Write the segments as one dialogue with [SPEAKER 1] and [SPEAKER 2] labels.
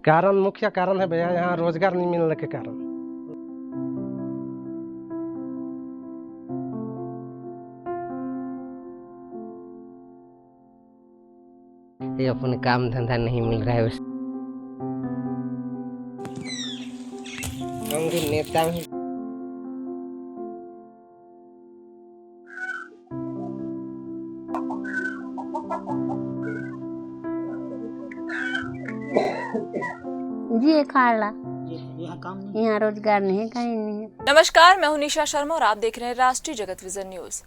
[SPEAKER 1] कारण मुख्य कारण है भैया यहाँ रोजगार नहीं मिलने के कारण।
[SPEAKER 2] ये अपने काम धंधा नहीं मिल रहा है। हम भी नेता हैं।
[SPEAKER 3] जी खाला यहाँ रोजगार नहीं, कहीं नहीं।
[SPEAKER 4] नमस्कार, मैं हूं निशा शर्मा और आप देख रहे हैं राष्ट्रीय जगत विजन न्यूज।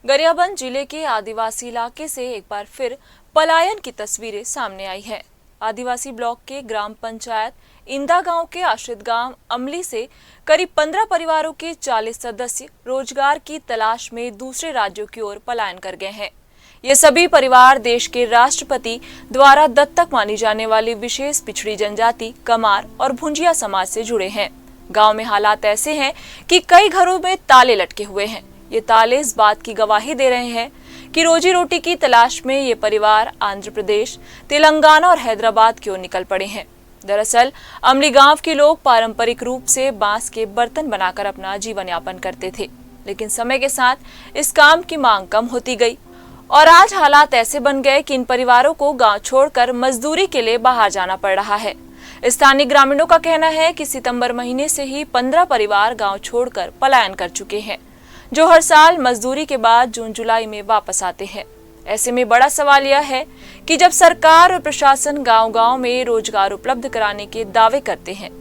[SPEAKER 4] गरियाबंद जिले के आदिवासी इलाके से एक बार फिर पलायन की तस्वीरें सामने आई है। आदिवासी ब्लॉक के ग्राम पंचायत इंदा गांव के आश्रित गांव अमली से करीब 15 परिवारों के 40 सदस्य रोजगार की तलाश में दूसरे राज्यों की ओर पलायन कर गए हैं। ये सभी परिवार देश के राष्ट्रपति द्वारा दत्तक मानी जाने वाली विशेष पिछड़ी जनजाति कमार और भुंजिया समाज से जुड़े हैं। गांव में हालात ऐसे हैं कि कई घरों में ताले लटके हुए हैं। ये ताले इस बात की गवाही दे रहे हैं कि रोजी रोटी की तलाश में ये परिवार आंध्र प्रदेश, तेलंगाना और हैदराबाद की ओर निकल पड़े हैं। दरअसल अमली गांव के लोग पारंपरिक रूप से बांस के बर्तन बनाकर अपना जीवन यापन करते थे, लेकिन समय के साथ इस काम की मांग कम होती गई और आज हालात ऐसे बन गए कि इन परिवारों को गांव छोड़कर मजदूरी के लिए बाहर जाना पड़ रहा है। स्थानीय ग्रामीणों का कहना है कि सितंबर महीने से ही 15 परिवार गांव छोड़कर पलायन कर चुके हैं, जो हर साल मजदूरी के बाद जून जुलाई में वापस आते हैं। ऐसे में बड़ा सवाल यह है कि जब सरकार और प्रशासन गांव-गांव में रोजगार उपलब्ध कराने के दावे करते हैं,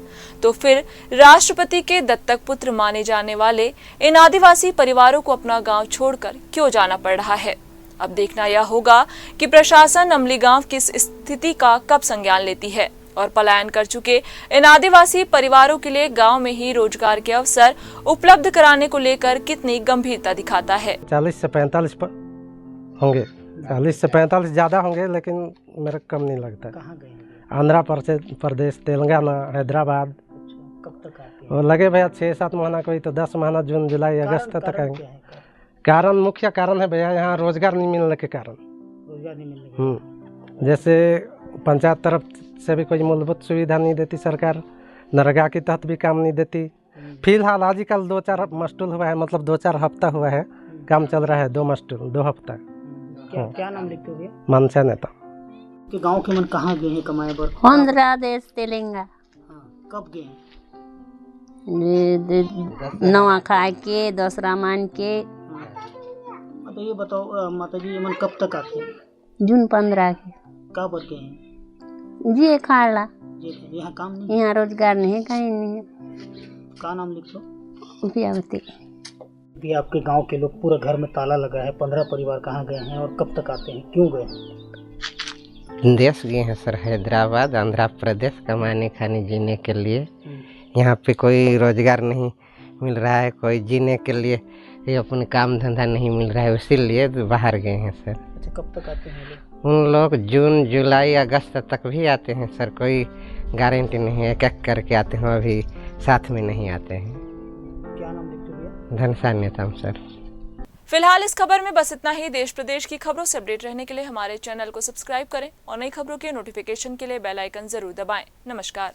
[SPEAKER 4] तो फिर राष्ट्रपति के दत्तक पुत्र माने जाने वाले इन आदिवासी परिवारों को अपना गांव छोड़कर क्यों जाना पड़ रहा है। अब देखना यह होगा कि प्रशासन अमली गांव की इस स्थिति का कब संज्ञान लेती है और पलायन कर चुके इन आदिवासी परिवारों के लिए गांव में ही रोजगार के अवसर उपलब्ध कराने को लेकर कितनी गंभीरता दिखाता है।
[SPEAKER 1] 40 से 45 होंगे, 40 से 45 ज़्यादा होंगे, लेकिन मेरा कम नहीं लगता।
[SPEAKER 5] कहाँ गए?
[SPEAKER 1] आंध्र प्रदेश, तेलंगाना, हैदराबाद।
[SPEAKER 5] कब तक आते हैं?
[SPEAKER 1] और लगे भैया 6-7 महीना, कोई तो 10 महीना, जून जुलाई अगस्त तक आएंगे। कारण मुख्य कारण है भैया यहाँ रोजगार नहीं मिलने के कारण।
[SPEAKER 5] रोजगार नहीं मिलने के
[SPEAKER 1] जैसे पंचायत तरफ से भी कोई मूलभूत सुविधा नहीं देती सरकार, नरेगा के तहत भी काम नहीं देती। फिलहाल आजकल 2-4 मस्टूल हुआ है, मतलब 2-4 हफ्ता हुआ है, काम चल रहा है। 2 मस्टूल 2 हफ्ता।
[SPEAKER 5] क्या नाम लिखते हो?
[SPEAKER 1] मनसा नेता
[SPEAKER 5] कि गांव के मन कहाँ गए हैं कमाए बर?
[SPEAKER 3] आंध्र देश, तेलंगाना।
[SPEAKER 5] कब गए?
[SPEAKER 3] नवा खाए के, दूसरा मान के।
[SPEAKER 5] तो ये बताओ माता जी, ये मन कब तक आते हैं?
[SPEAKER 3] जून 15 के।
[SPEAKER 5] कहाँ पर गए हैं?
[SPEAKER 3] जी खाला
[SPEAKER 5] यहाँ काम नहीं,
[SPEAKER 3] यहाँ रोजगार नहीं, कहीं नहीं।
[SPEAKER 5] क्या नाम लिख लो?
[SPEAKER 3] उपियावती।
[SPEAKER 5] भी आपके गांव के लोग पूरा घर में ताला लगा है, 15 परिवार कहाँ गए हैं और कब तक आते हैं, क्यों गए?
[SPEAKER 2] देश गए हैं सर, हैदराबाद, आंध्र प्रदेश कमाने खाने जीने के लिए। यहाँ पे कोई रोजगार नहीं मिल रहा है, कोई जीने के लिए ये अपने काम धंधा नहीं मिल रहा है, इसीलिए बाहर गए हैं सर।
[SPEAKER 5] अच्छा, कब तक आते हैं लोग?
[SPEAKER 2] उन लोग जून जुलाई अगस्त तक भी आते हैं सर, कोई गारंटी नहीं है। एक करके आते हैं, अभी साथ में नहीं आते हैं।
[SPEAKER 5] क्या नाम लिखते हो?
[SPEAKER 2] धनसा नेता सर।
[SPEAKER 4] फिलहाल इस खबर में बस इतना ही। देश प्रदेश की खबरों से अपडेट रहने के लिए हमारे चैनल को सब्सक्राइब करें और नई खबरों के नोटिफिकेशन के लिए बेल आइकन जरूर दबाएं। नमस्कार।